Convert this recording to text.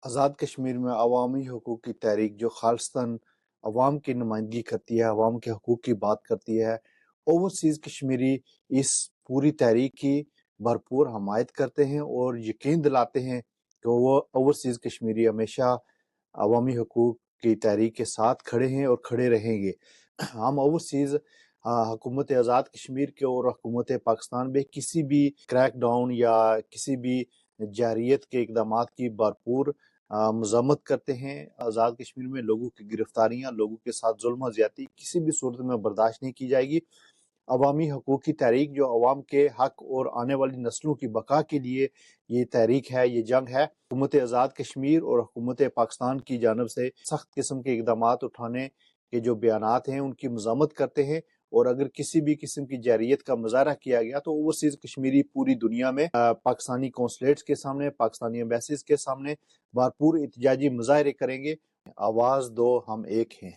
آزاد کشمیر میں عوامی حقوق کی تحریک جو خالصتاً عوام کی نمائندگی کرتی ہے، عوام کے حقوق کی بات کرتی ہے، اوورسیز کشمیری اس پوری تحریک کی بھرپور حمایت کرتے ہیں اور یقین دلاتے ہیں کہ وہ اوورسیز کشمیری ہمیشہ عوامی حقوق کی تحریک کے ساتھ کھڑے ہیں اور کھڑے رہیں گے۔ ہم اوورسیز حکومت آزاد کشمیر کے اور حکومت پاکستان میں کسی بھی کریک ڈاؤن یا کسی بھی جارحیت کے اقدامات کی بھرپور مذمت کرتے ہیں۔ آزاد کشمیر میں لوگوں کی گرفتاریاں، لوگوں کے ساتھ ظلم و زیادتی کسی بھی صورت میں برداشت نہیں کی جائے گی۔ عوامی حقوق کی تحریک جو عوام کے حق اور آنے والی نسلوں کی بقا کے لیے یہ تحریک ہے، یہ جنگ ہے، حکومت آزاد کشمیر اور حکومت پاکستان کی جانب سے سخت قسم کے اقدامات اٹھانے کے جو بیانات ہیں ان کی مذمت کرتے ہیں، اور اگر کسی بھی قسم کی جارحیت کا مظاہرہ کیا گیا تو اوورسیز کشمیری پوری دنیا میں پاکستانی کونسلیٹس کے سامنے، پاکستانی ایمبیسیز کے سامنے بھرپور احتجاجی مظاہرے کریں گے۔ آواز دو، ہم ایک ہیں۔